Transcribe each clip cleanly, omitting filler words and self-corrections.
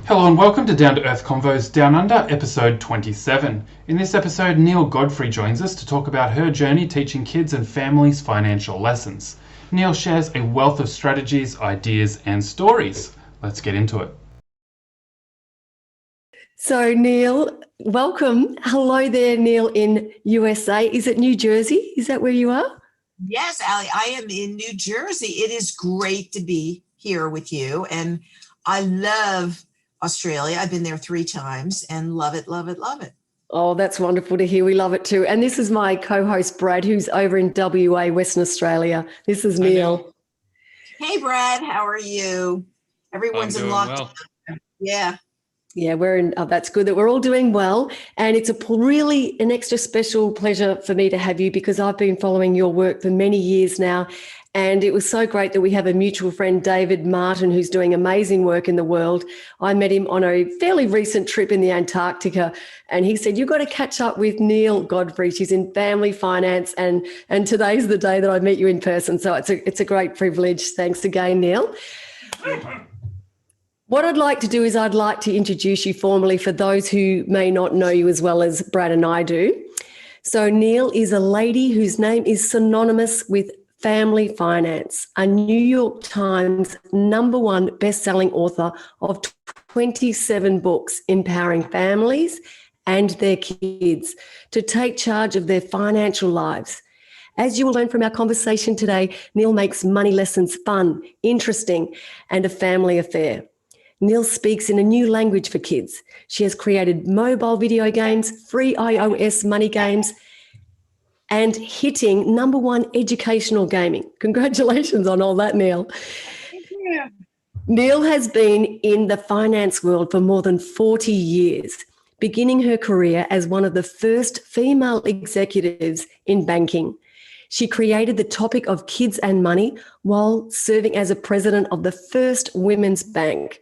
Hello and welcome to Down to Earth Convos Down Under, episode 27. In this episode, Neale Godfrey joins us to talk about her journey teaching kids and families financial lessons. Neale shares a wealth of strategies, ideas, and stories. Let's get into it. So Neale, welcome. Hello there, Neale in USA. Is it New Jersey? Is that where you are? Yes, Ali, I am in New Jersey. It is great to be here with you. And I love Australia. I've been there 3 times and love it, love it, love it. Oh, that's wonderful to hear. We love it too. And this is my co-host, Brad, who's over in WA, Western Australia. This is Neale. Hey, Brad, how are you? Everyone's in lockdown. Well. Yeah. Yeah, that's good that we're all doing well. And it's really an extra special pleasure for me to have you because I've been following your work for many years now. And it was so great that we have a mutual friend, David Martin, who's doing amazing work in the world. I met him on a fairly recent trip in the Antarctica, and he said, you've got to catch up with Neale Godfrey. She's in family finance, and today's the day that I meet you in person. So it's a great privilege. Thanks again, Neale. What I'd like to do is I'd like to introduce you formally for those who may not know you as well as Brad and I do. So Neale is a lady whose name is synonymous with family finance, a New York Times #1 best-selling author of 27 books empowering families and their kids to take charge of their financial lives. As you will learn from our conversation today, Neale makes money lessons fun, interesting, and a family affair. Neale speaks in a new language for kids. She has created mobile video games, free iOS money games, and hitting #1 educational gaming. Congratulations on all that, Neale. Thank you. Neale has been in the finance world for more than 40 years, beginning her career as one of the first female executives in banking. She created the topic of kids and money while serving as a president of the first women's bank.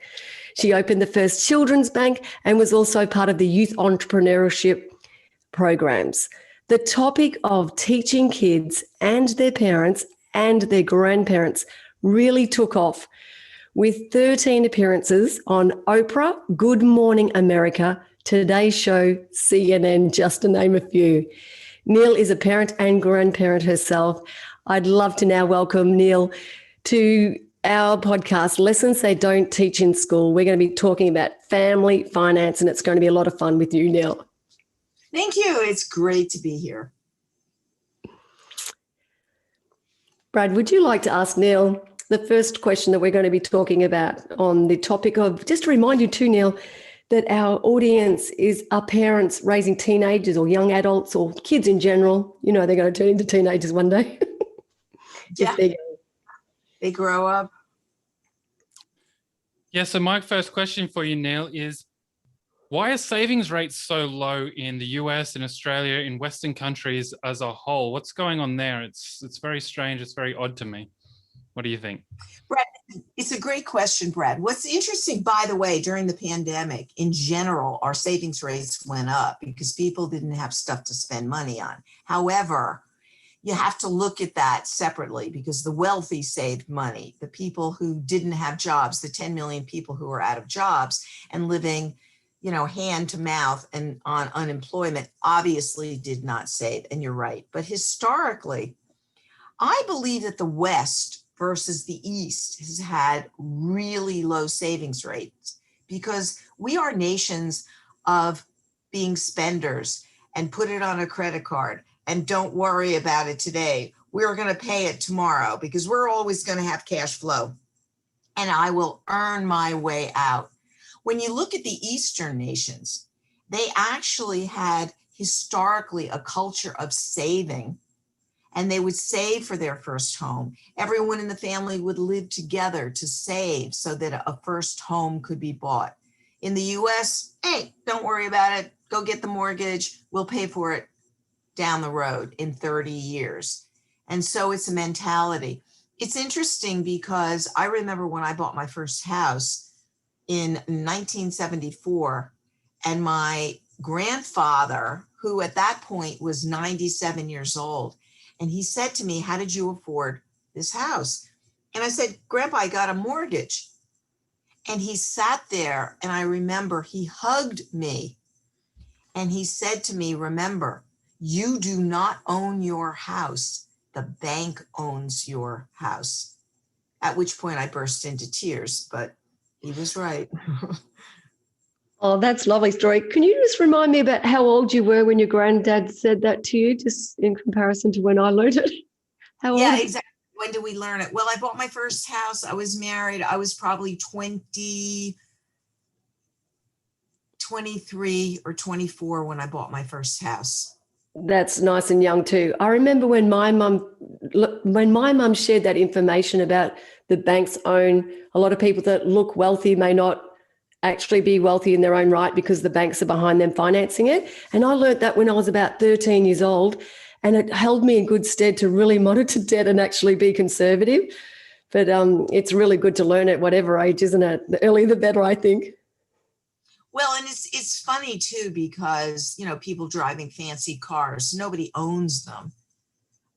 She opened the first children's bank and was also part of the youth entrepreneurship programs. The topic of teaching kids and their parents and their grandparents really took off, with 13 appearances on Oprah, Good Morning America, Today Show, CNN, just to name a few. Neale is a parent and grandparent herself. I'd love to now welcome Neale to our podcast, Lessons They Don't Teach in School. We're going to be talking about family finance, and it's going to be a lot of fun with you, Neale. Thank you. It's great to be here. Brad, would you like to ask Neale the first question that we're going to be talking about on the topic of, just to remind you too, Neale, that our audience are parents raising teenagers or young adults or kids in general. You know, they're going to turn into teenagers one day. Yeah, they grow up. Yeah, so my first question for you, Neale, is why are savings rates so low in the US, in Australia, in Western countries as a whole? What's going on there? It's very strange. It's very odd to me. What do you think? Brad, it's a great question, Brad. What's interesting, by the way, during the pandemic, in general, our savings rates went up because people didn't have stuff to spend money on. However, you have to look at that separately because the wealthy saved money. The people who didn't have jobs, the 10 million people who are out of jobs and living, hand to mouth and on unemployment, obviously did not save. And you're right. But historically, I believe that the West versus the East has had really low savings rates because we are nations of being spenders and put it on a credit card and don't worry about it today. We're going to pay it tomorrow because we're always going to have cash flow and I will earn my way out. When you look at the Eastern nations, they actually had historically a culture of saving, and they would save for their first home. Everyone in the family would live together to save so that a first home could be bought. In the US, hey, don't worry about it. Go get the mortgage. We'll pay for it down the road in 30 years. And so it's a mentality. It's interesting because I remember when I bought my first house in 1974, and my grandfather, who at that point was 97 years old, and he said to me, how did you afford this house? And I said, Grandpa, I got a mortgage. And he sat there, and I remember he hugged me and he said to me, remember, you do not own your house. The bank owns your house. At which point I burst into tears, but he was right. Oh, that's a lovely story. Can you just remind me about how old you were when your granddad said that to you, just in comparison to when I learned it? How old? Yeah, exactly. When did we learn it? Well, I bought my first house. I was married. I was probably 23 or 24 when I bought my first house. That's nice and young too. I remember when my mum shared that information about the banks own a lot of people that look wealthy may not actually be wealthy in their own right because the banks are behind them financing it. And I learned that when I was about 13 years old, and it held me in good stead to really monitor debt and actually be conservative. But it's really good to learn at whatever age, isn't it? The earlier the better, I think. Well, and it's funny too, because, you know, people driving fancy cars, nobody owns them.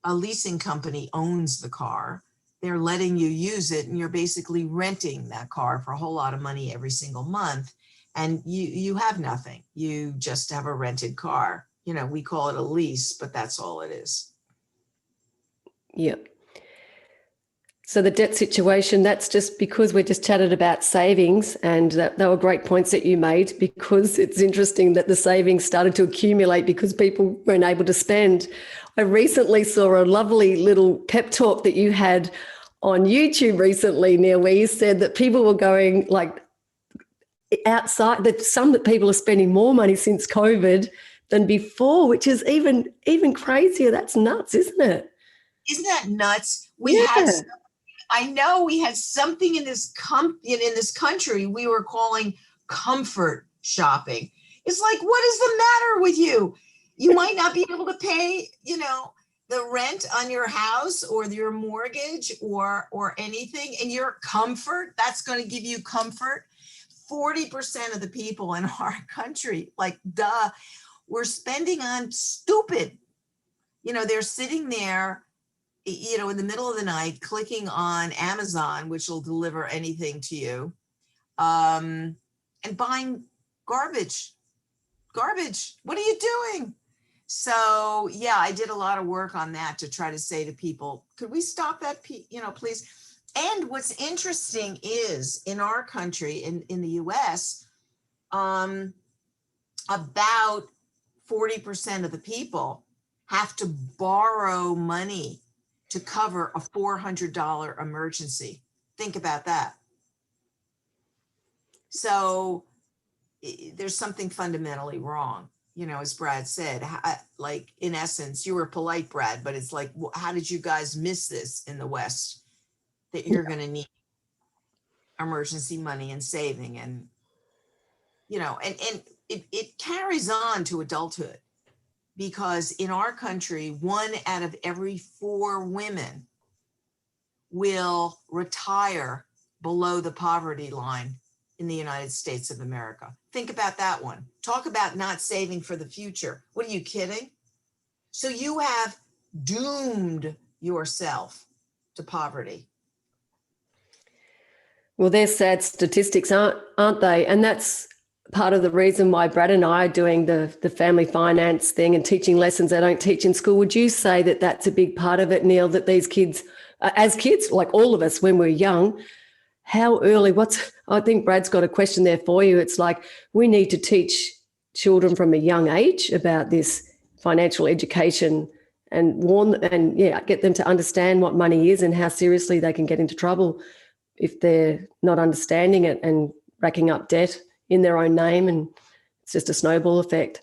A leasing company owns the car. They're letting you use it, and you're basically renting that car for a whole lot of money every single month. And you have nothing. You just have a rented car. You know, we call it a lease, but that's all it is. Yeah. So the debt situation, that's just because we just chatted about savings, and they were great points that you made, because it's interesting that the savings started to accumulate because people weren't able to spend. I recently saw a lovely little pep talk that you had on YouTube recently, Neale, where you said that people were going like outside, that that people are spending more money since COVID than before, which is even crazier. That's nuts, isn't it? Isn't that nuts? Yeah. I know we had something in this country we were calling comfort shopping. It's like, what is the matter with you? You might not be able to pay, you know, the rent on your house or your mortgage or anything, and your comfort, that's going to give you comfort. 40% of the people in our country, like, duh, we're spending on stupid. You know, they're sitting there, you know, in the middle of the night, clicking on Amazon, which will deliver anything to you, and buying garbage. What are you doing? So yeah, I did a lot of work on that to try to say to people, could we stop that, you know, please? And what's interesting is in our country, in the US, about 40% of the people have to borrow money to cover a $400 emergency. Think about that. So there's something fundamentally wrong. You know, as Brad said, like, in essence, you were polite, Brad, but it's like, how did you guys miss this in the West, that you're going to need emergency money and saving? And, you know, and it carries on to adulthood, because in our country, 1 out of every 4 women will retire below the poverty line in the United States of America. Think about that one. Talk about not saving for the future. What are you kidding? So you have doomed yourself to poverty. Well, they're sad statistics, aren't they? And that's part of the reason why Brad and I are doing the family finance thing and teaching lessons they don't teach in school. Would you say that that's a big part of it, Neale, that these kids, as kids, like all of us when we're young, how early, I think Brad's got a question there for you. It's like, we need to teach children from a young age about this financial education and get them to understand what money is and how seriously they can get into trouble if they're not understanding it and racking up debt in their own name, and it's just a snowball effect.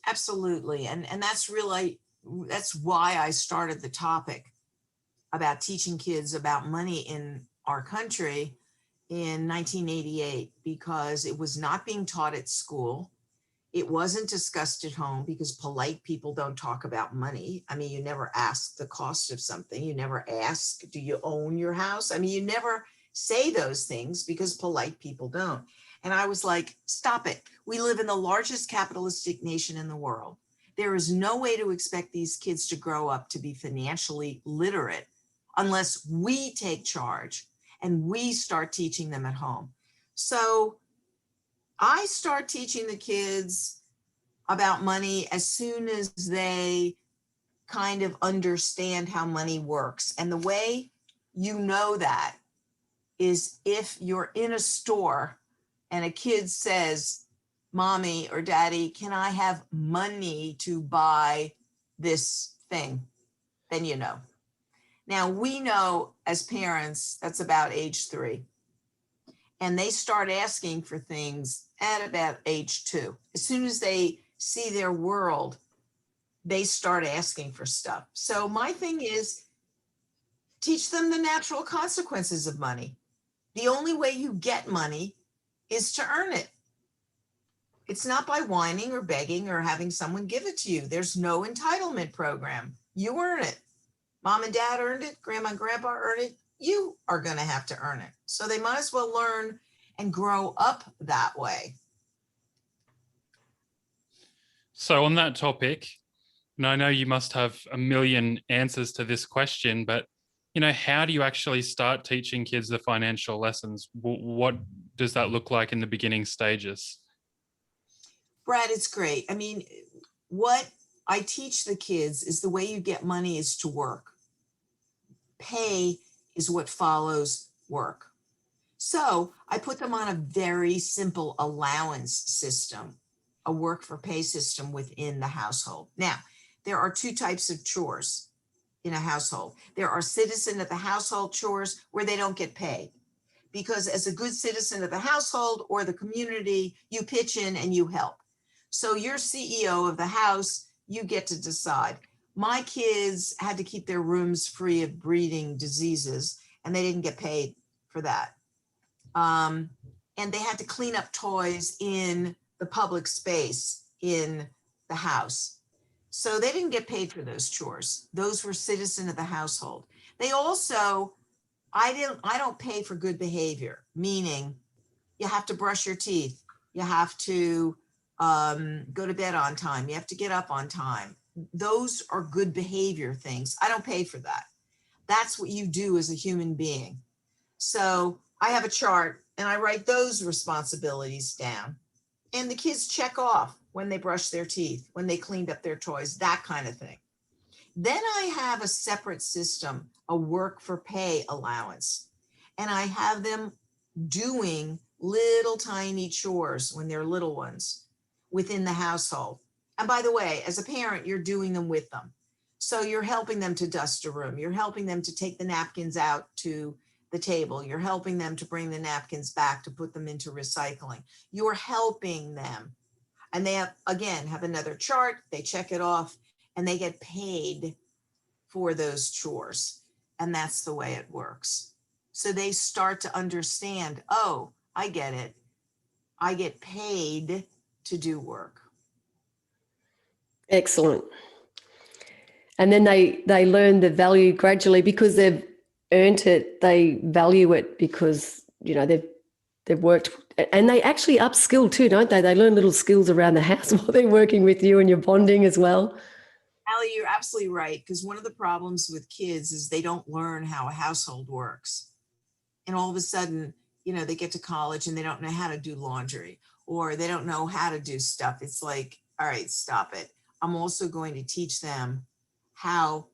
Absolutely. And that's why I started the topic about teaching kids about money in our country in 1988, because it was not being taught at school. It wasn't discussed at home, because polite people don't talk about money. I mean, you never ask the cost of something. You never ask, do you own your house? I mean, you never say those things because polite people don't. And I was like, stop it. We live in the largest capitalistic nation in the world. There is no way to expect these kids to grow up to be financially literate unless we take charge and we start teaching them at home. So I start teaching the kids about money as soon as they kind of understand how money works. And the way you know that is if you're in a store and a kid says, "Mommy or Daddy, can I have money to buy this thing?" Then you know. Now we know as parents that's about age 3. And they start asking for things at about age 2. As soon as they see their world, they start asking for stuff. So my thing is teach them the natural consequences of money. The only way you get money is to earn it. It's not by whining or begging or having someone give it to you. There's no entitlement program. You earn it. Mom and dad earned it. Grandma and grandpa earned it. You are going to have to earn it. So they might as well learn and grow up that way. So on that topic, and I know you must have a million answers to this question, but how do you actually start teaching kids the financial lessons? What does that look like in the beginning stages? Brad, it's great. I mean, what I teach the kids is the way you get money is to work. Pay is what follows work. So I put them on a very simple allowance system, a work for pay system within the household. Now, there are 2 types of chores in a household. There are citizen of the household chores where they don't get paid, because as a good citizen of the household or the community, you pitch in and you help. So you're CEO of the house, you get to decide. My kids had to keep their rooms free of breeding diseases, and they didn't get paid for that. And they had to clean up toys in the public space in the house. So they didn't get paid for those chores. Those were citizen of the household. They also, I don't pay for good behavior, meaning you have to brush your teeth. You have to go to bed on time. You have to get up on time. Those are good behavior things. I don't pay for that. That's what you do as a human being. So I have a chart and I write those responsibilities down. And the kids check off when they brush their teeth, when they cleaned up their toys, that kind of thing. Then I have a separate system, a work for pay allowance. And I have them doing little tiny chores when they're little ones within the household. And by the way, as a parent, you're doing them with them. So you're helping them to dust a room. You're helping them to take the napkins out to the table. You're helping them to bring the napkins back to put them into recycling. You're helping them. And they have another chart. They check it off and they get paid for those chores. And that's the way it works. So they start to understand, oh, I get it. I get paid to do work. Excellent. And then they learn the value gradually because they've earned it. They value it because, they've worked, and they actually upskill too, don't they? They learn little skills around the house while they're working with you, and you're bonding as well. Allie, you're absolutely right. Because one of the problems with kids is they don't learn how a household works. And all of a sudden, they get to college and they don't know how to do laundry, or they don't know how to do stuff. It's like, all right, stop it. I'm also going to teach them how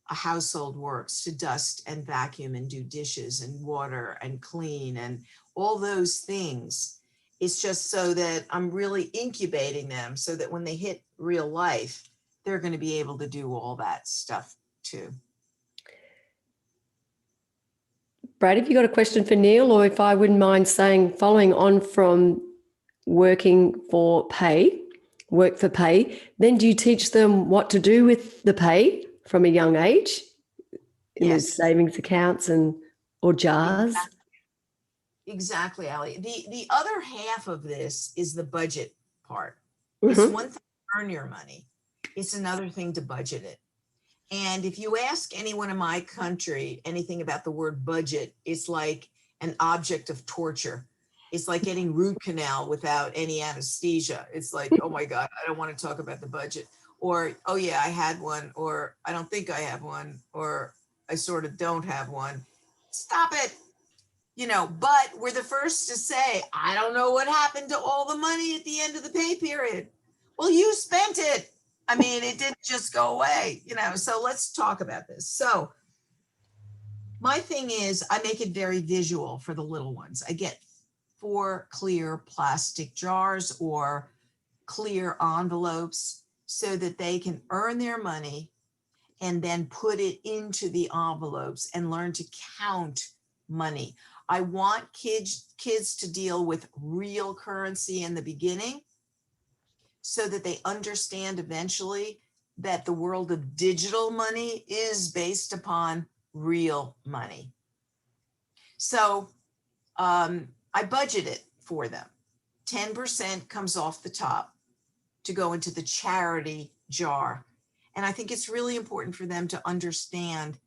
a household works, to dust and vacuum and do dishes and water and clean and all those things. It's just so that I'm really incubating them so that when they hit real life, they're going to be able to do all that stuff too. Brad, have you got a question for Neale, or if I wouldn't mind saying, following on from work for pay, then do you teach them what to do with the pay from a young age in Yes. the savings accounts or jars? Exactly, Allie. The other half of this is the budget part. Mm-hmm. It's one thing to earn your money. It's another thing to budget it. And if you ask anyone in my country anything about the word budget, it's like an object of torture. It's like getting root canal without any anesthesia. It's like, oh my God, I don't want to talk about the budget. Or, oh yeah, I had one, or I don't think I have one, or I sort of don't have one. Stop it. but we're the first to say, I don't know what happened to all the money at the end of the pay period. Well, you spent it. I mean, it didn't just go away, so let's talk about this. So my thing is, I make it very visual for the little ones. I get 4 clear plastic jars or clear envelopes so that they can earn their money and then put it into the envelopes and learn to count money. I want kids to deal with real currency in the beginning so that they understand eventually that the world of digital money is based upon real money. So I budget it for them. 10% comes off the top to go into the charity jar. And I think it's really important for them to understand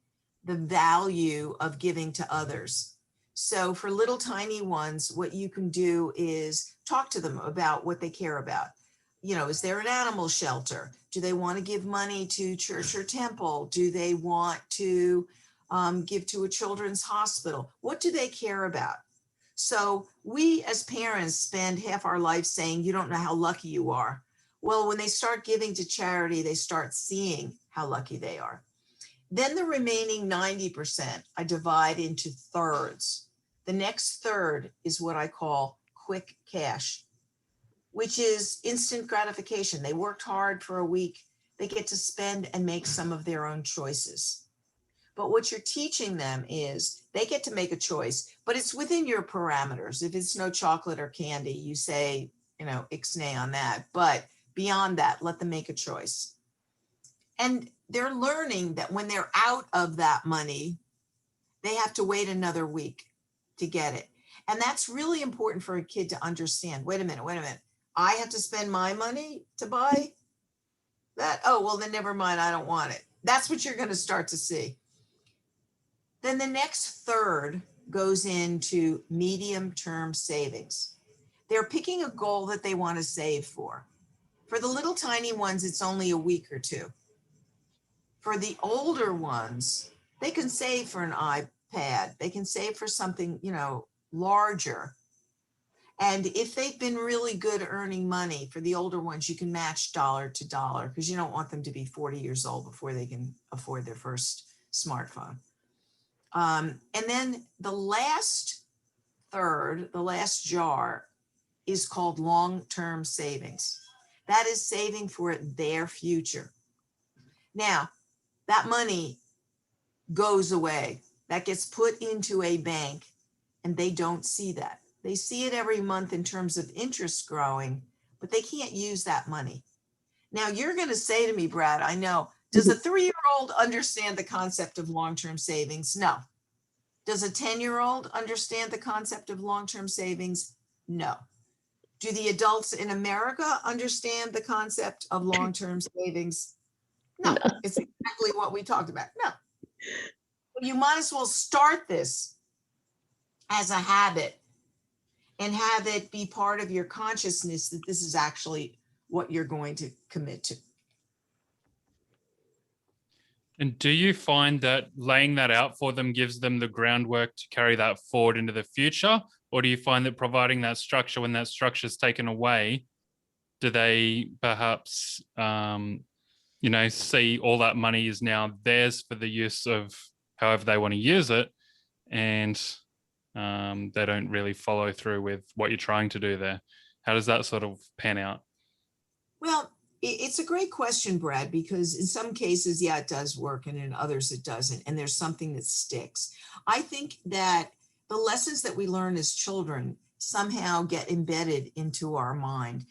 the value of giving to others. So for little tiny ones, what you can do is talk to them about what they care about. Is there an animal shelter? Do they want to give money to church or temple? Do they want to give to a children's hospital? What do they care about? So we as parents spend half our life saying, you don't know how lucky you are. Well, when they start giving to charity, they start seeing how lucky they are. Then the remaining 90%, I divide into thirds. The next third is what I call quick cash, which is instant gratification. They worked hard for a week. They get to spend and make some of their own choices. But what you're teaching them is they get to make a choice, but it's within your parameters. If it's no chocolate or candy, you say, ixnay on that. But beyond that, let them make a choice. And they're learning that when they're out of that money, they have to wait another week to get it. And that's really important for a kid to understand. Wait a minute. I have to spend my money to buy that? Oh, well, then never mind. I don't want it. That's what you're going to start to see. Then the next third goes into medium-term savings. They're picking a goal that they want to save for. For the little tiny ones, it's only a week or two. For the older ones, they can save for an iPad. They can save for something, larger. And if they've been really good earning money, for the older ones, you can match dollar to dollar because you don't want them to be 40 years old before they can afford their first smartphone. And then the last third, the last jar, is called long-term savings. That is saving for their future. Now, that money goes away. That gets put into a bank, and they don't see that. They see it every month in terms of interest growing, but they can't use that money. Now, you're going to say to me, Brad, I know, does a 3-year-old understand the concept of long-term savings? No. Does a 10-year-old understand the concept of long-term savings? No. Do the adults in America understand the concept of long-term savings? No. It's exactly what we talked about. No. You might as well start this as a habit and have it be part of your consciousness that this is actually what you're going to commit to. And do you find that laying that out for them gives them the groundwork to carry that forward into the future? Or do you find that providing that structure, when that structure is taken away, do they perhaps, see all that money is now theirs for the use of however they want to use it, and they don't really follow through with what you're trying to do there? How does that sort of pan out? Well, it's a great question, Brad, because in some cases, yeah, it does work, and in others it doesn't. And there's something that sticks. I think that the lessons that we learn as children somehow get embedded into our mind.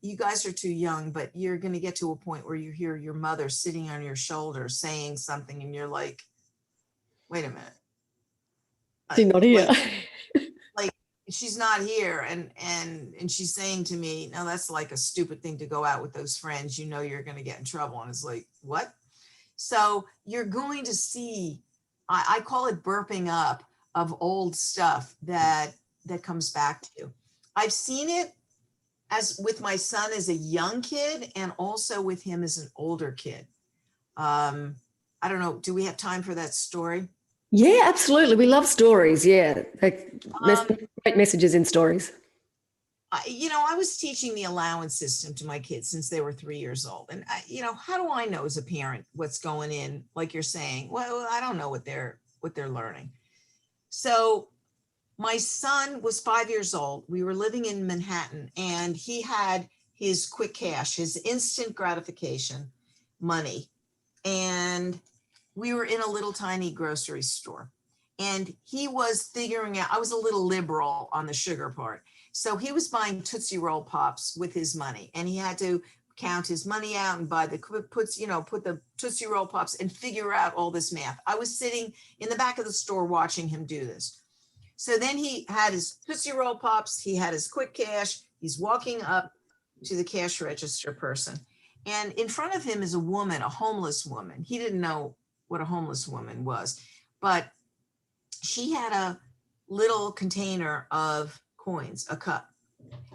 You guys are too young, but you're going to get to a point where you hear your mother sitting on your shoulder saying something, and you're like, wait a minute. She's not here. Like she's not here, and she's saying to me, no, that's like a stupid thing to go out with those friends. You're going to get in trouble. And it's like, what? So you're going to see, I call it burping up of old stuff that comes back to you. I've seen it as with my son as a young kid, and also with him as an older kid. I don't know. Do we have time for that story? Yeah, absolutely. We love stories. Yeah. Um, Great messages in stories. I was teaching the allowance system to my kids since they were 3 years old. And, how do I know as a parent what's going in? Like you're saying, well, I don't know what they're learning. So my son was 5 years old. We were living in Manhattan and he had his quick cash, his instant gratification money. And we were in a little tiny grocery store. And he was figuring out, I was a little liberal on the sugar part. So he was buying Tootsie Roll Pops with his money. And he had to count his money out and buy put the Tootsie Roll Pops and figure out all this math. I was sitting in the back of the store watching him do this. So then he had his Tootsie Roll Pops, he had his quick cash, he's walking up to the cash register person. And in front of him is a woman, a homeless woman. He didn't know what a homeless woman was, but she had a little container of coins, a cup,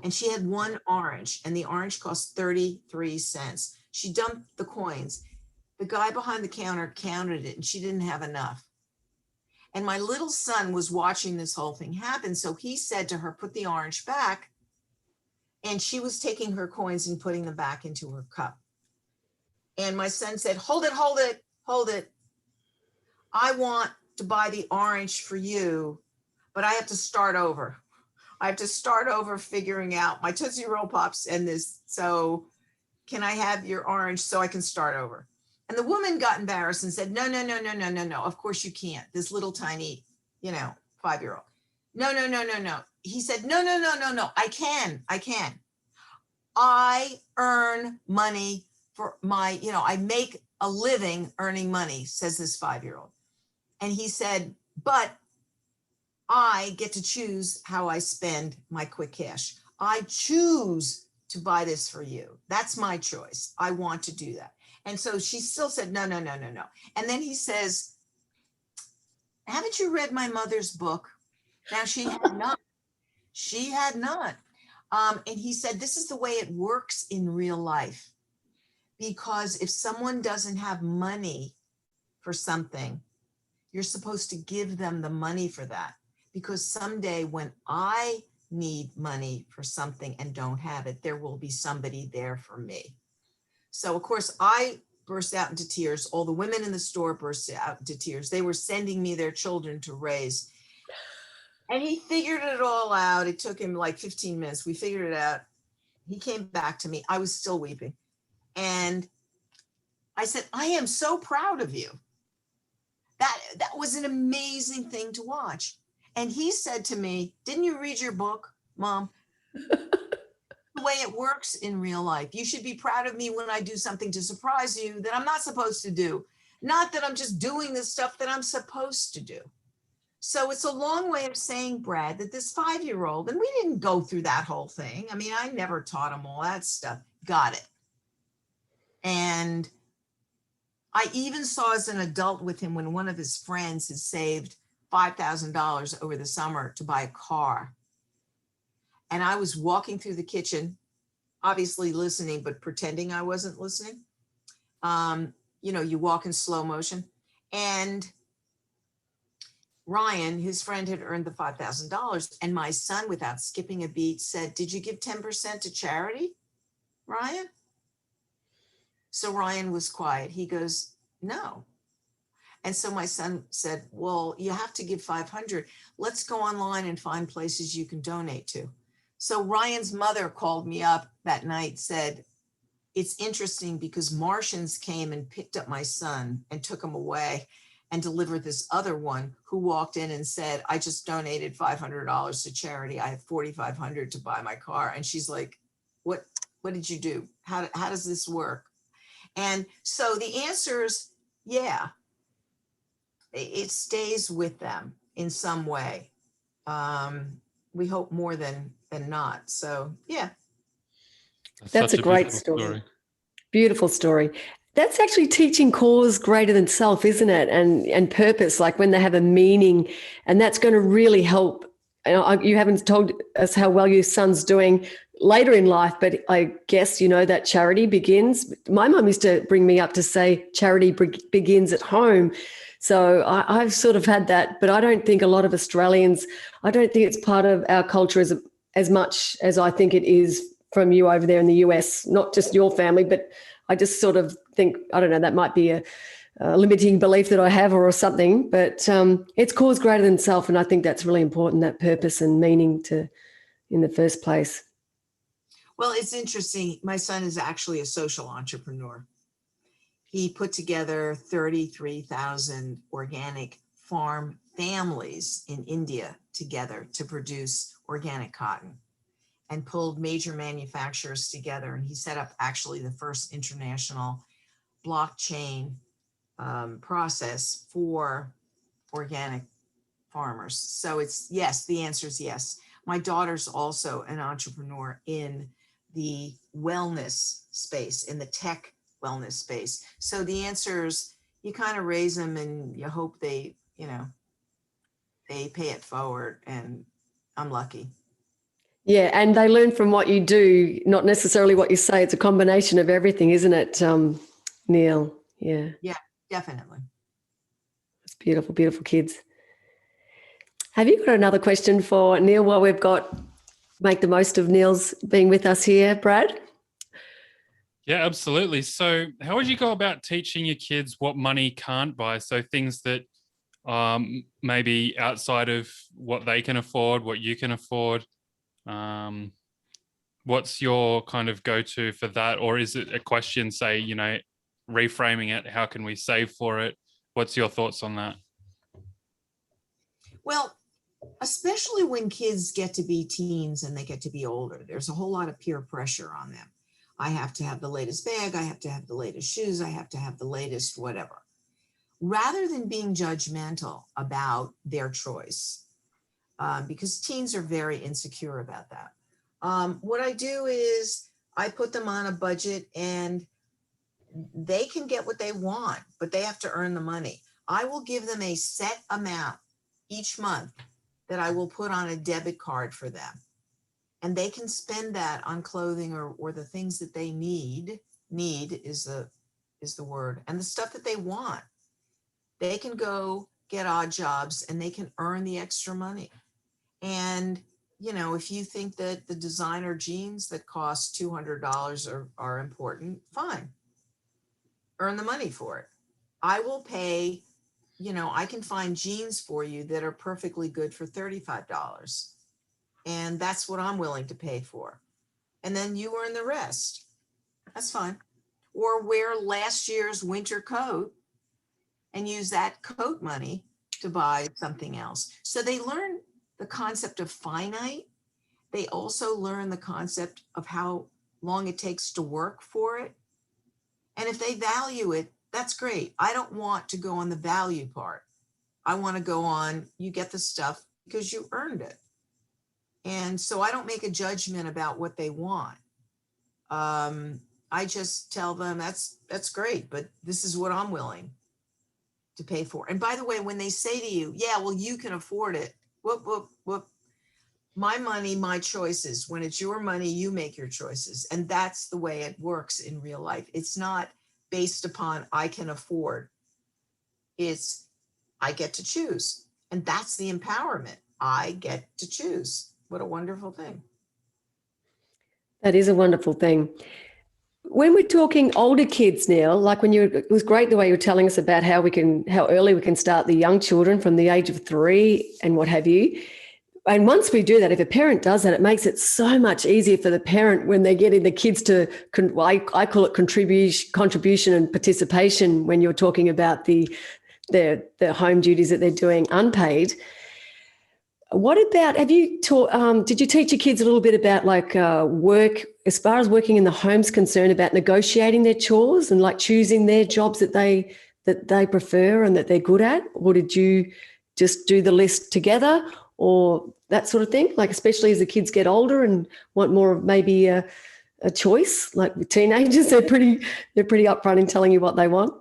and she had one orange, and the orange cost 33 cents. She dumped the coins. The guy behind the counter counted it, and she didn't have enough. And my little son was watching this whole thing happen. So he said to her, put the orange back. And she was taking her coins and putting them back into her cup. And my son said, hold it, hold it, hold it. I want to buy the orange for you, but I have to start over. I have to start over figuring out my Tootsie Roll Pops and this. So can I have your orange so I can start over? And the woman got embarrassed and said, no, no, no, no, no, no, no. Of course you can't. This little tiny, 5-year-old. No, no, no, no, no. He said, no, no, no, no, no. I can. I earn money for my, I make a living earning money, says this 5-year-old. And he said, but I get to choose how I spend my quick cash. I choose to buy this for you. That's my choice. I want to do that. And so she still said, no, no, no, no, no. And then he says, haven't you read my mother's book? Now she had not. She had not. And he said, this is the way it works in real life. Because if someone doesn't have money for something, you're supposed to give them the money for that. Because someday when I need money for something and don't have it, there will be somebody there for me. So of course I burst out into tears. All the women in the store burst out into tears. They were sending me their children to raise. And he figured it all out. It took him like 15 minutes. We figured it out. He came back to me. I was still weeping. And I said, I am so proud of you. That was an amazing thing to watch. And he said to me, didn't you read your book, Mom? The way it works in real life. You should be proud of me when I do something to surprise you that I'm not supposed to do. Not that I'm just doing the stuff that I'm supposed to do. So it's a long way of saying, Brad, that this 5-year-old, and we didn't go through that whole thing. I mean, I never taught him all that stuff, got it. And I even saw as an adult with him when one of his friends had saved $5,000 over the summer to buy a car. And I was walking through the kitchen, obviously listening, but pretending I wasn't listening. You walk in slow motion. And Ryan, his friend, had earned the $5,000. And my son, without skipping a beat, said, did you give 10% to charity, Ryan? So Ryan was quiet. He goes, no. And so my son said, well, you have to give 500. Let's go online and find places you can donate to. So Ryan's mother called me up that night, said, it's interesting because Martians came and picked up my son and took him away and delivered this other one who walked in and said, I just donated $500 to charity. I have $4,500 to buy my car. And she's like, what did you do? How does this work? And so the answer is, yeah, it stays with them in some way. We hope more than not. So, yeah. That's a great story. Beautiful story. That's actually teaching cause greater than self, isn't it? And purpose, like when they have a meaning, and that's going to really help. You haven't told us how well your son's doing later in life, but I guess you know that charity begins. My mum used to bring me up to say charity begins at home. So I've sort of had that, but I don't think a lot of Australians, I don't think it's part of our culture as much as I think it is from you over there in the US, not just your family, but I just sort of think, I don't know, that might be a limiting belief that I have or something, but it's cause greater than self. And I think that's really important, that purpose and meaning in the first place. Well, it's interesting. My son is actually a social entrepreneur. He put together 33,000 organic farm families in India together to produce organic cotton, and pulled major manufacturers together. And he set up actually the first international blockchain process for organic farmers. So it's yes, the answer is yes. My daughter's also an entrepreneur in the wellness space, in the tech wellness space. So the answer is you kind of raise them and you hope they, they pay it forward, and I'm lucky. Yeah, and they learn from what you do, not necessarily what you say. It's a combination of everything, isn't it, Neale? Yeah. Yeah, definitely. It's beautiful, beautiful kids. Have you got another question for Neale while we've make the most of Neale's being with us here, Brad? Yeah, absolutely. So how would you go about teaching your kids what money can't buy? So things that maybe outside of what they can afford, what you can afford. What's your kind of go-to for that? Or is it a question, say, reframing it, how can we save for it? What's your thoughts on that? Well, especially when kids get to be teens and they get to be older, there's a whole lot of peer pressure on them. I have to have the latest bag. I have to have the latest shoes. I have to have the latest whatever. Rather than being judgmental about their choice, because teens are very insecure about that. What I do is I put them on a budget, and they can get what they want, but they have to earn the money. I will give them a set amount each month that I will put on a debit card for them. And they can spend that on clothing or the things that they need is the word, and the stuff that they want. They can go get odd jobs and they can earn the extra money. And if you think that the designer jeans that cost $200 are important, fine. Earn the money for it. I will pay, I can find jeans for you that are perfectly good for $35. And that's what I'm willing to pay for. And then you earn the rest. That's fine. Or wear last year's winter coat and use that coat money to buy something else. So they learn the concept of finite. They also learn the concept of how long it takes to work for it. And if they value it, that's great. I don't want to go on the value part. I want to go on, you get the stuff because you earned it. And so I don't make a judgment about what they want. I just tell them that's great, but this is what I'm willing to pay for. And by the way, when they say to you, yeah, well, you can afford it. Whoop, whoop, whoop. My money, my choices. When it's your money, you make your choices. And that's the way it works in real life. It's not based upon I can afford. It's I get to choose. And that's the empowerment. I get to choose. What a wonderful thing. That is a wonderful thing. When we're talking older kids, Neale, like it was great the way you were telling us about how early we can start the young children from the age of 3 and what have you. And once we do that, if a parent does that, it makes it so much easier for the parent when they're getting the kids to, I call it contribution and participation when you're talking about the home duties that they're doing unpaid. What about, did you teach your kids a little bit about work, as far as working in the home's concerned, about negotiating their chores and choosing their jobs that they prefer and that they're good at? Or did you just do the list together or that sort of thing? Especially as the kids get older and want more of maybe a choice, like with teenagers, they're pretty upfront in telling you what they want.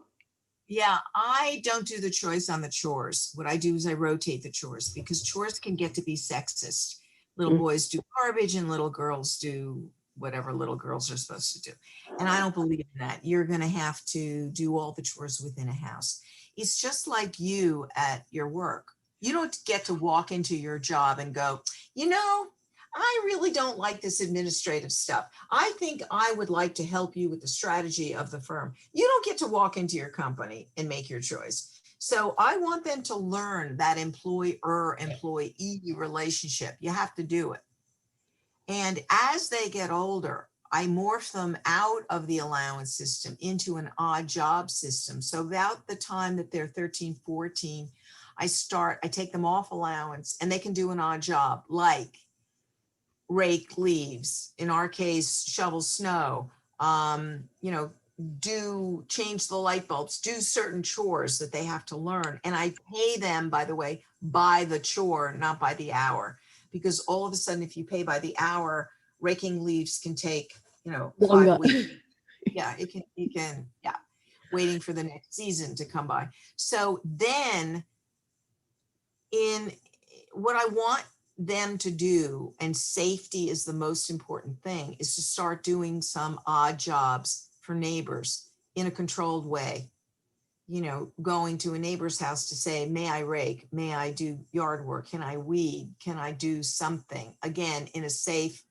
Yeah, I don't do the choice on the chores. What I do is I rotate the chores because chores can get to be sexist. Little boys do garbage and little girls do whatever little girls are supposed to do. And I don't believe in that. You're going to have to do all the chores within a house. It's just like you at your work. You don't get to walk into your job and go, you know, I really don't like this administrative stuff. I think I would like to help you with the strategy of the firm. You don't get to walk into your company and make your choice. So I want them to learn that employer-employee relationship. You have to do it. And as they get older, I morph them out of the allowance system into an odd job system. So about the time that they're 13, 14, I take them off allowance and they can do an odd job like rake leaves, in our case, shovel snow, change the light bulbs, do certain chores that they have to learn. And I pay them, by the way, by the chore, not by the hour, because all of a sudden, if you pay by the hour, raking leaves can take, Longer. 5 weeks. Yeah, it can, waiting for the next season to come by. So then in what I want them to do, and safety is the most important thing, is to start doing some odd jobs for neighbors in a controlled way. Going to a neighbor's house to say, may I rake? May I do yard work? Can I weed? Can I do something? Again, in a safe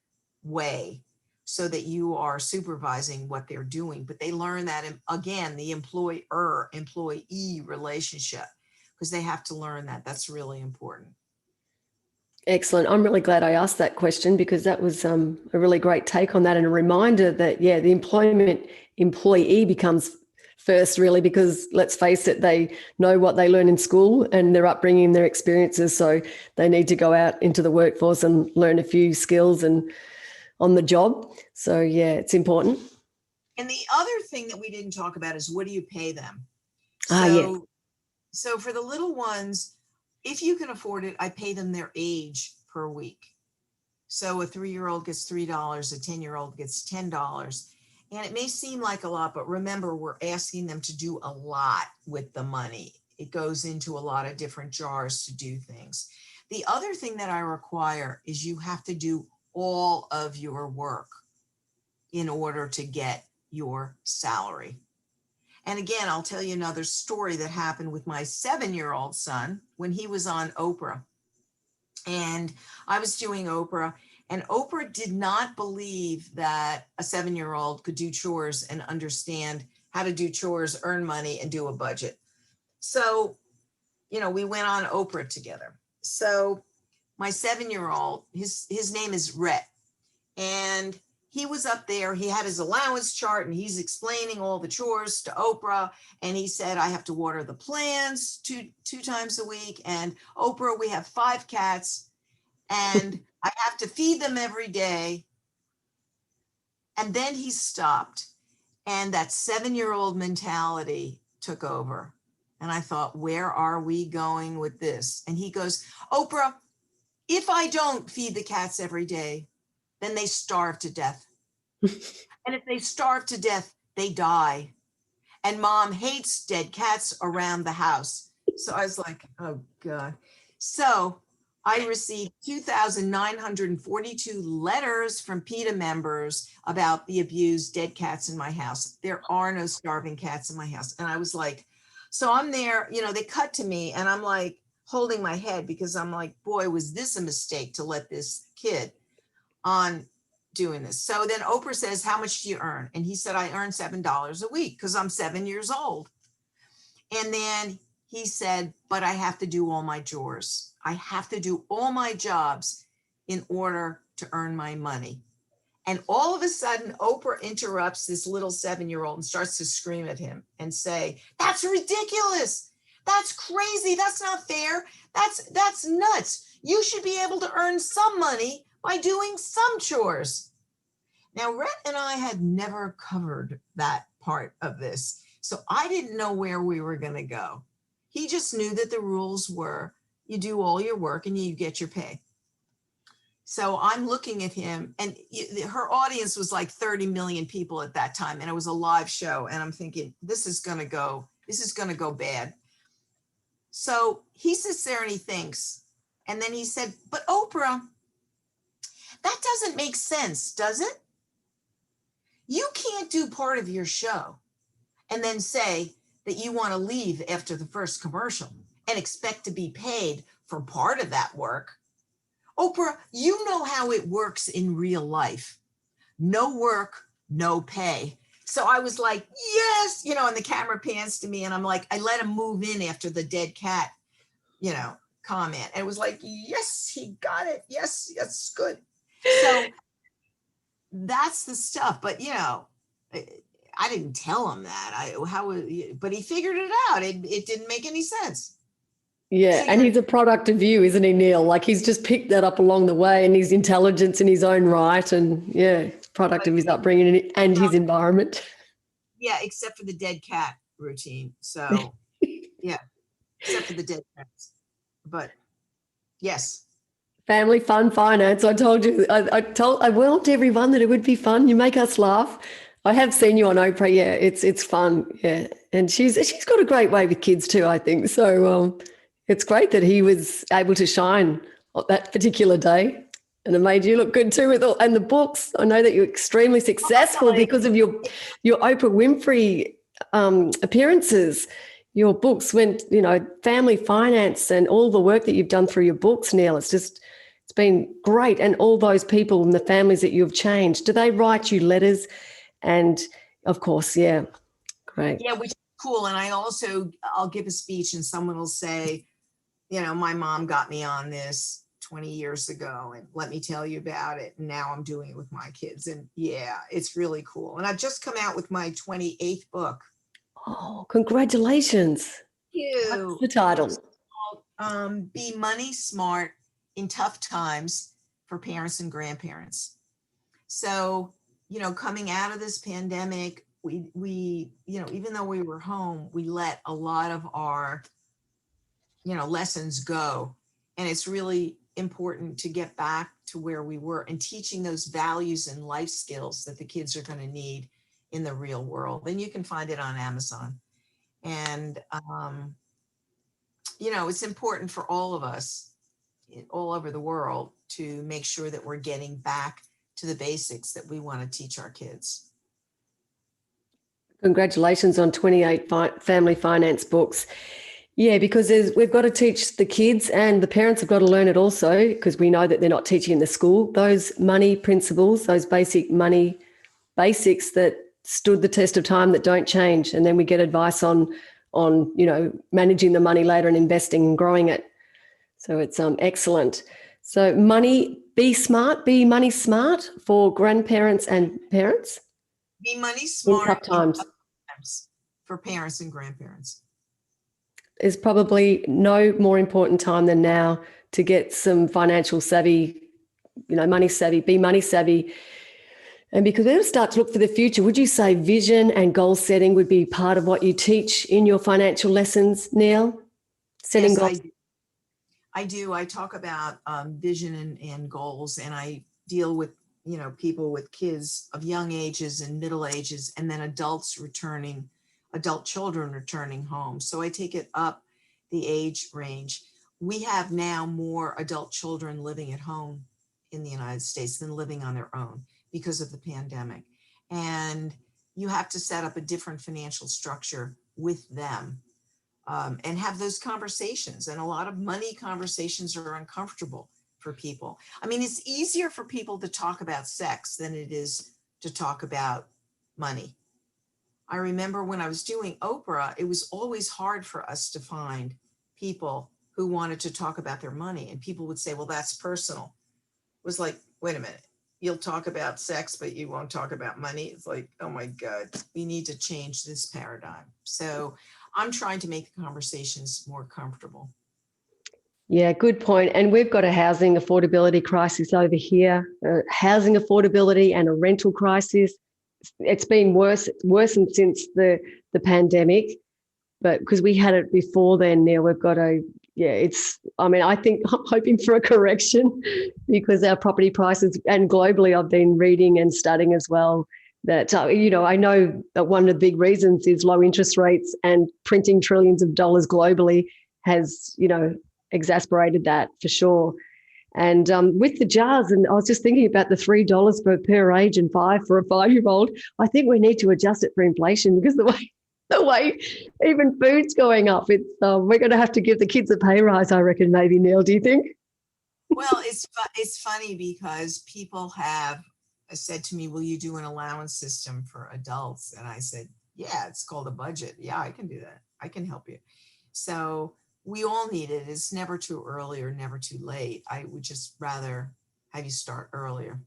way, so that you are supervising what they're doing. But they learn that, again, the employer-employee relationship, because they have to learn that. That's really important. Excellent. I'm really glad I asked that question, because that was a really great take on that, and a reminder that, the employee becomes first, really, because let's face it, they know what they learn in school and their upbringing, their experiences. So they need to go out into the workforce and learn a few skills and on the job. So it's important. And the other thing that we didn't talk about is, what do you pay them? So for the little ones, if you can afford it, I pay them their age per week. So a 3-year-old gets $3, a 10-year-old gets $10. And it may seem like a lot, but remember, we're asking them to do a lot with the money. It goes into a lot of different jars to do things. The other thing that I require is you have to do all of your work in order to get your salary. And again, I'll tell you another story that happened with my 7-year-old son when he was on Oprah. And I was doing Oprah, and Oprah did not believe that a 7-year-old could do chores and understand how to do chores, earn money, and do a budget. So, we went on Oprah together. So my 7-year-old, his name is Rhett, and he was up there. He had his allowance chart, and he's explaining all the chores to Oprah. And he said, I have to water the plants two times a week. And Oprah, we have 5 cats, and I have to feed them every day. And then he stopped, and that 7-year-old mentality took over. And I thought, where are we going with this? And he goes, Oprah, if I don't feed the cats every day, then they starve to death. And if they starve to death, they die. And Mom hates dead cats around the house. So I was like, oh God. So I received 2,942 letters from PETA members about the abused dead cats in my house. There are no starving cats in my house. And I was like, so I'm there, they cut to me, and I'm like holding my head, because I'm like, boy, was this a mistake to let this kid on doing this. So then Oprah says, how much do you earn? And he said, I earn $7 a week because I'm 7 years old. And then he said, but I have to do all my chores. I have to do all my jobs in order to earn my money. And all of a sudden, Oprah interrupts this little 7-year-old and starts to scream at him and say, that's ridiculous. That's crazy. That's not fair. That's nuts. You should be able to earn some money by doing some chores. Now, Rhett and I had never covered that part of this, so I didn't know where we were going to go. He just knew that the rules were you do all your work and you get your pay. So I'm looking at him, and her audience was like 30 million people at that time, and it was a live show. And I'm thinking, this is going to go bad. So he sits there and he thinks, and then he said, but Oprah, that doesn't make sense, does it? You can't do part of your show and then say that you want to leave after the first commercial and expect to be paid for part of that work. Oprah, you know how it works in real life. No work, no pay. So I was like, yes, and the camera pans to me and I'm like, I let him move in after the dead cat, comment. And it was like, yes, he got it. Yes, that's good. So that's the stuff. But, I didn't tell him that. But he figured it out. It didn't make any sense. Yeah, and he's a product of you, isn't he, Neale? Like he's just picked that up along the way, and his intelligence in his own right, and product of his upbringing and his environment. Yeah, except for the dead cat routine. So, yeah, except for the dead cats. But yes. Family fun finance. I told you, I warned everyone that it would be fun. You make us laugh. I have seen you on Oprah. Yeah, it's fun. Yeah, and she's got a great way with kids too, I think. So it's great that he was able to shine on that particular day, and it made you look good too with and the books. I know that you're extremely successful because of your Oprah Winfrey appearances. Your books went, family finance and all the work that you've done through your books, Neale. It's been great, and all those people and the families that you've changed. Do they write you letters? And of course, yeah, great. Yeah, which is cool. And I'll give a speech and someone will say, my mom got me on this 20 years ago and let me tell you about it. And now I'm doing it with my kids. And yeah, it's really cool. And I've just come out with my 28th book. Oh, congratulations. Thank you. What's the title? It's called, Be Money Smart in Tough Times for Parents and Grandparents. So, coming out of this pandemic, we even though we were home, we let a lot of our, lessons go. And it's really important to get back to where we were and teaching those values and life skills that the kids are going to need in the real world. And you can find it on Amazon. And, it's important for all of us all over the world to make sure that we're getting back to the basics that we want to teach our kids. Congratulations on 28 family finance books. Yeah, because we've got to teach the kids, and the parents have got to learn it also, because we know that they're not teaching in the school, those money principles, those basic money basics that stood the test of time, that don't change. And then we get advice on managing the money later and investing and growing it. So it's excellent. So be money smart for grandparents and parents. Be money smart in tough times for parents and grandparents. There's probably no more important time than now to get some financial savvy, money savvy, be money savvy. And because we're going to start to look for the future, would you say vision and goal setting would be part of what you teach in your financial lessons, Neale? Setting goals. I do. I talk about vision and goals, and I deal with, people with kids of young ages and middle ages, and then adult children returning home. So I take it up the age range. We have now more adult children living at home in the United States than living on their own because of the pandemic. And you have to set up a different financial structure with them. And have those conversations. And a lot of money conversations are uncomfortable for people. I mean, it's easier for people to talk about sex than it is to talk about money. I remember when I was doing Oprah, it was always hard for us to find people who wanted to talk about their money. And people would say, well, that's personal. It was like, wait a minute, you'll talk about sex, but you won't talk about money. It's like, oh my God, we need to change this paradigm. So I'm trying to make the conversations more comfortable. Yeah, good point. And we've got a housing affordability crisis over here, housing affordability and a rental crisis. It's been worsened since the pandemic, but because we had it before then, Neale, we've got I think I'm hoping for a correction because our property prices, and globally I've been reading and studying as well, that, I know that one of the big reasons is low interest rates, and printing trillions of dollars globally has, exasperated that for sure. And with the jars, and I was just thinking about the $3 per age and $5 for a 5-year-old, I think we need to adjust it for inflation, because the way the way even food's going up. It's we're going to have to give the kids a pay rise, I reckon, maybe, Neil. Do you think? Well, it's funny because people have said to me, will you do an allowance system for adults? And I said, yeah, it's called a budget. Yeah, I can do that. I can help you. So we all need it. It's never too early or never too late. I would just rather have you start earlier.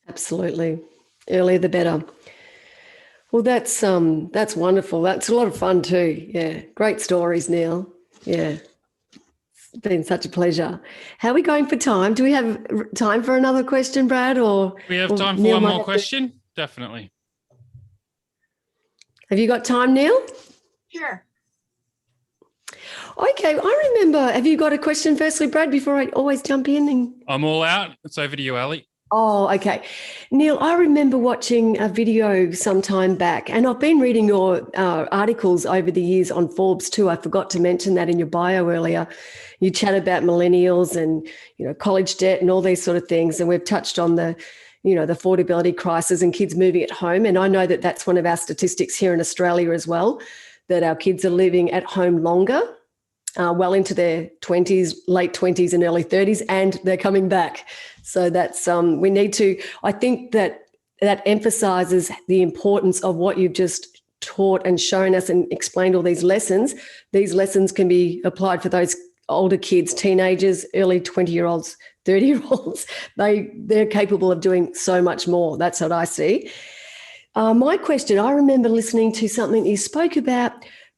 Absolutely. Earlier the better. Well, that's wonderful. That's a lot of fun too. Yeah. Great stories, Neil. Yeah. It's been such a pleasure. How are we going for time? Do we have time for another question, Brad? Or We have time for Neil one might more have to- question? Definitely. Have you got time, Neil? Sure. Okay. I remember. Have you got a question firstly, Brad, before I always jump in? I'm all out. It's over to you, Ali. Oh, okay. Neil, I remember watching a video some time back, and I've been reading your articles over the years on Forbes too. I forgot to mention that in your bio earlier. You chat about millennials and, college debt and all these sort of things. And we've touched on the affordability crisis and kids moving at home. And I know that that's one of our statistics here in Australia as well, that our kids are living at home longer, well into their 20s, late 20s and early 30s, and they're coming back. So that's we need to, I think that emphasizes the importance of what you've just taught and shown us and explained all these lessons. These lessons can be applied for those older kids, teenagers, early 20-year-olds, 30-year-olds. They're capable of doing so much more. That's what I see. My question, I remember listening to something you spoke about,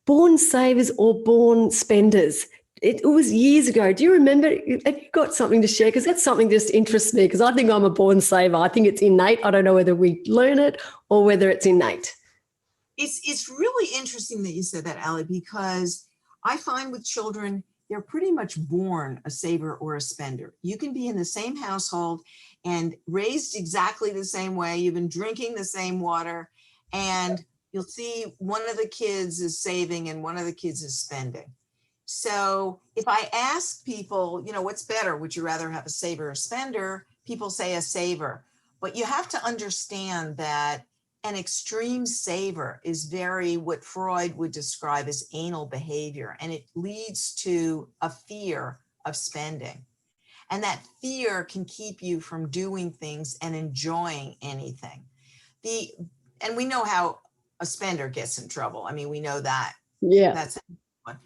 born savers or born spenders. It was years ago. Do you remember? Have you got something to share? Because that's something that just interests me, because I think I'm a born saver. I think it's innate. I don't know whether we learn it or whether it's innate. It's really interesting that you said that, Ali, because I find with children, they're pretty much born a saver or a spender. You can be in the same household and raised exactly the same way. You've been drinking the same water, and you'll see one of the kids is saving and one of the kids is spending. So if I ask people, what's better? Would you rather have a saver or a spender? People say a saver. But you have to understand that an extreme saver is what Freud would describe as anal behavior, and it leads to a fear of spending. And that fear can keep you from doing things and enjoying anything. And we know how a spender gets in trouble. I mean, we know that. Yeah. That's one.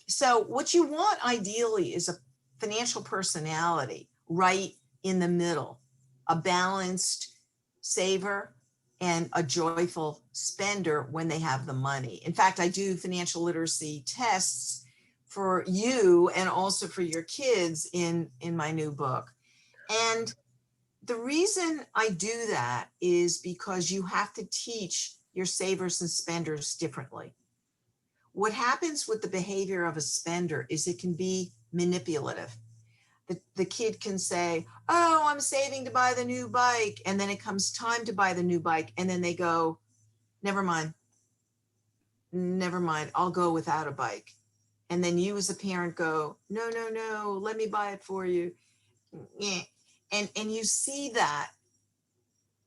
So what you want ideally is a financial personality right in the middle, a balanced saver and a joyful spender when they have the money. In fact, I do financial literacy tests for you and also for your kids in my new book. And the reason I do that is because you have to teach your savers and spenders differently. What happens with the behavior of a spender is it can be manipulative. The kid can say, oh, I'm saving to buy the new bike. And then it comes time to buy the new bike. And then they go, never mind, I'll go without a bike. And then you as a parent go, no, let me buy it for you. Yeah. And you see that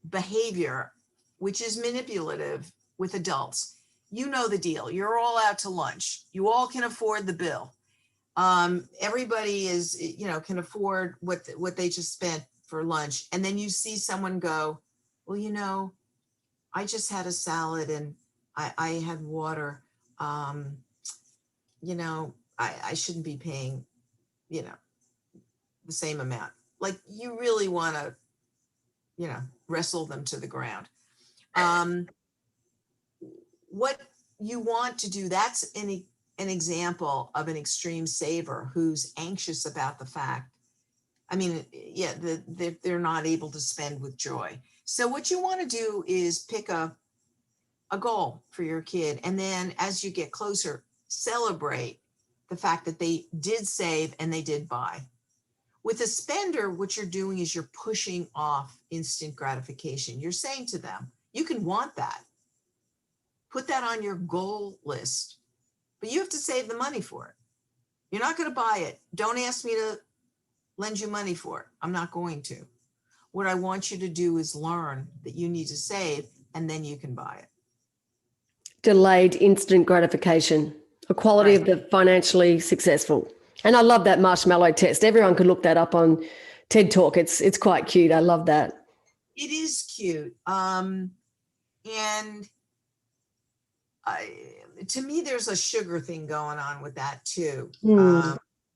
behavior, which is manipulative with adults. You know the deal. You're all out to lunch. You all can afford the bill. Everybody is, can afford what they just spent for lunch. And then you see someone go, well, I just had a salad and I had water. I shouldn't be paying, the same amount. Like, you really want to, wrestle them to the ground. What you want to do, that's an example of an extreme saver who's anxious about the fact, they're not able to spend with joy. So what you want to do is pick a goal for your kid. And then as you get closer, celebrate the fact that they did save and they did buy. With a spender, what you're doing is you're pushing off instant gratification. You're saying to them, you can want that. Put that on your goal list, but you have to save the money for it. You're not going to buy it. Don't ask me to lend you money for it. I'm not going to. What I want you to do is learn that you need to save, and then you can buy it. delayed instant gratification, equality of the financially successful. And I love that marshmallow test. Everyone could look that up on TED Talk. It's quite cute. I love that. It is cute. And to me, there's a sugar thing going on with that too.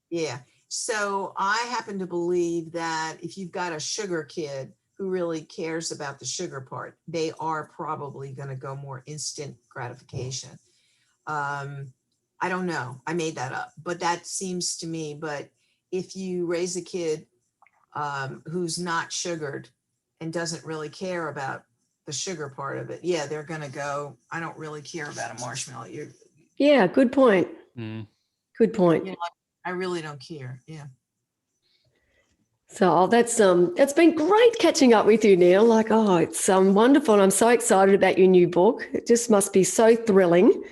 Yeah. So I happen to believe that if you've got a sugar kid who really cares about the sugar part, they are probably going to go more instant gratification. I don't know. I made that up, but that seems to me. But if you raise a kid who's not sugared and doesn't really care about the sugar part of it, yeah, they're going to go, I don't really care about a marshmallow. Yeah, good point. Good point. You know, I really don't care. Yeah. So that's it's been great catching up with you, Neale. Like, oh, it's wonderful. And I'm so excited about your new book. It just must be so thrilling.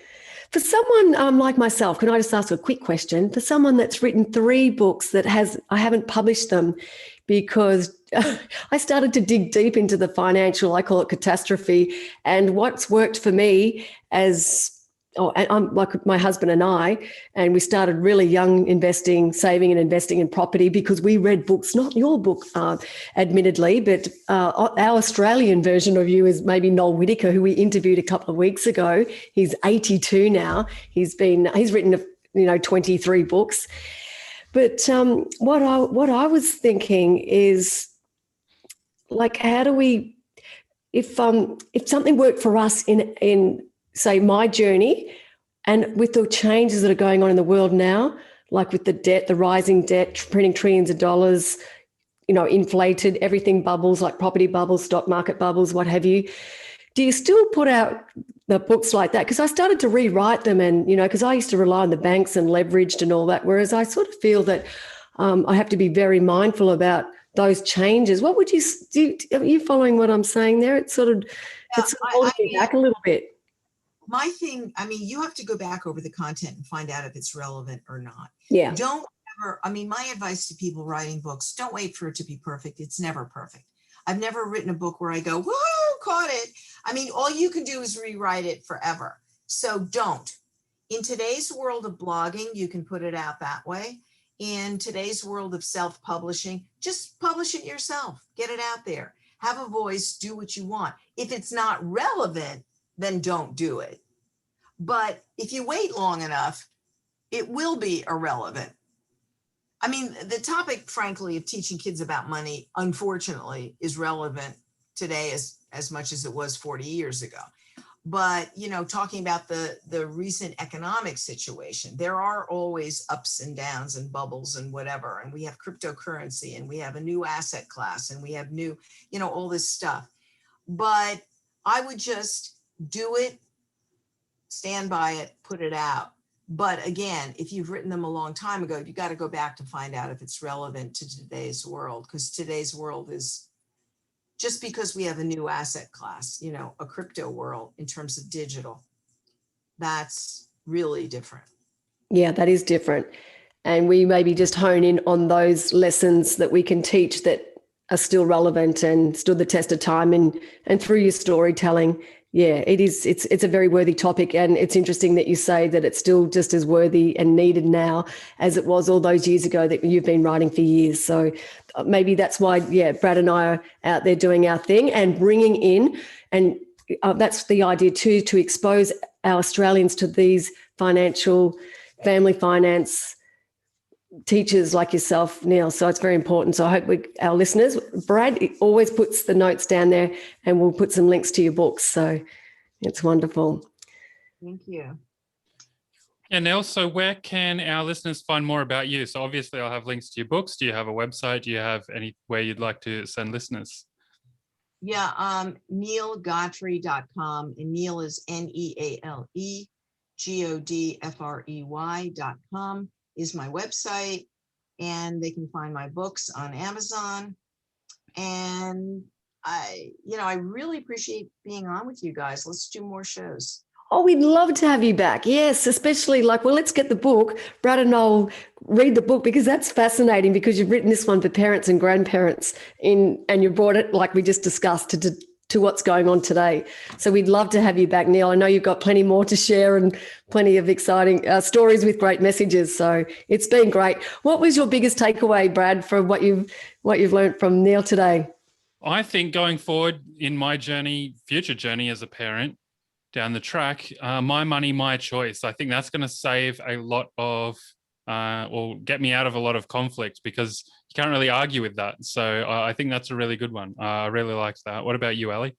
For someone like myself, can I just ask a quick question? For someone that's written 3 books that I haven't published them because I started to dig deep into the financial, I call it catastrophe, and what's worked for me I'm like my husband and we started really young saving and investing in property because we read books, not your book, admittedly, but our Australian version of you is maybe Noel Whittaker, who we interviewed a couple of weeks ago. He's 82 now. He's written 23 books. But what I was thinking is, like, how do we, if something worked for us in say my journey, and with the changes that are going on in the world now, like with the debt, the rising debt, printing trillions of dollars, inflated, everything bubbles, like property bubbles, stock market bubbles, what have you. Do you still put out the books like that? Because I started to rewrite them and, because I used to rely on the banks and leveraged and all that, whereas I sort of feel that I have to be very mindful about those changes. What would you do? Are you following what I'm saying there? It's sort of holding me back a little bit. My thing, you have to go back over the content and find out if it's relevant or not. Yeah. My advice to people writing books, don't wait for it to be perfect. It's never perfect. I've never written a book where I go, whoa, caught it. All you can do is rewrite it forever. So don't. In today's world of blogging, you can put it out that way. In today's world of self-publishing, just publish it yourself. Get it out there. Have a voice, do what you want. If it's not relevant, then don't do it. But if you wait long enough, it will be irrelevant. The topic, frankly, of teaching kids about money, unfortunately, is relevant today as much as it was 40 years ago. But, talking about the recent economic situation, there are always ups and downs and bubbles and whatever. And we have cryptocurrency and we have a new asset class and we have new, all this stuff. But I would just do it, stand by it, put it out. But again, if you've written them a long time ago, you got to go back to find out if it's relevant to today's world, because today's world is, just because we have a new asset class, a crypto world in terms of digital, that's really different. Yeah, that is different. And we maybe just hone in on those lessons that we can teach that are still relevant and stood the test of time, and through your storytelling. Yeah, it is. It's a very worthy topic, and it's interesting that you say that it's still just as worthy and needed now as it was all those years ago that you've been writing for years. So maybe that's why, Brad and I are out there doing our thing and bringing in, and that's the idea too, to expose our Australians to these family finance teachers like yourself, Neale. So it's very important. So I hope our listeners, Brad always puts the notes down there and we'll put some links to your books. So it's wonderful. Thank you. Yeah, Neale, so where can our listeners find more about you? So obviously I'll have links to your books. Do you have a website? Do you have anywhere you'd like to send listeners? Yeah, nealegodfrey.com, and Neale is NealeGodfrey.com is my website, and they can find my books on Amazon. And I really appreciate being on with you guys. Let's do more shows. Oh, we'd love to have you back. Yes, especially let's get the book. Brad and I'll read the book, because that's fascinating, because you've written this one for parents and grandparents and you brought it, like we just discussed, to to what's going on today. So we'd love to have you back, Neale. I know you've got plenty more to share and plenty of exciting stories with great messages. So it's been great. What was your biggest takeaway, Brad, from what you've learned from Neale today? I think going forward in my future journey as a parent down the track, my money, my choice. I think that's going to save a lot of, or get me out of a lot of conflict, because you can't really argue with that. So I think that's a really good one. I really liked that. What about you, Ellie?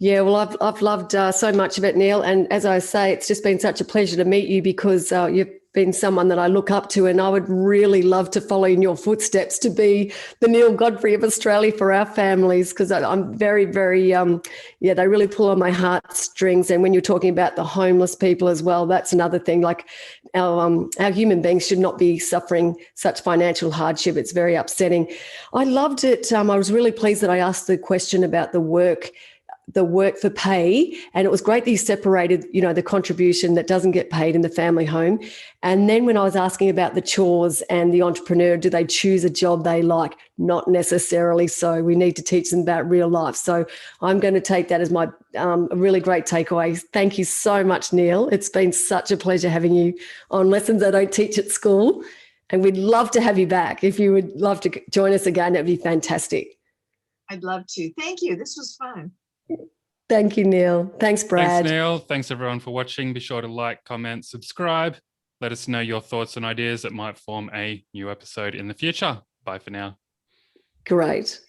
Yeah, well, I've loved so much of it, Neale. And as I say, it's just been such a pleasure to meet you, because you've been someone that I look up to, and I would really love to follow in your footsteps to be the Neale Godfrey of Australia for our families, because I'm very, very, they really pull on my heartstrings. And when you're talking about the homeless people as well, that's another thing. Like our human beings should not be suffering such financial hardship. It's very upsetting. I loved it. I was really pleased that I asked the question about the work for pay. And it was great that you separated, the contribution that doesn't get paid in the family home. And then when I was asking about the chores and the entrepreneur, do they choose a job they like? Not necessarily so. We need to teach them about real life. So I'm going to take that as my a really great takeaway. Thank you so much, Neale. It's been such a pleasure having you on Lessons I Don't Teach at School. And we'd love to have you back. If you would love to join us again, that'd be fantastic. I'd love to. Thank you. This was fun. Thank you, Neale. Thanks, Brad. Thanks, Neale. Thanks, everyone, for watching. Be sure to like, comment, subscribe. Let us know your thoughts and ideas that might form a new episode in the future. Bye for now. Great.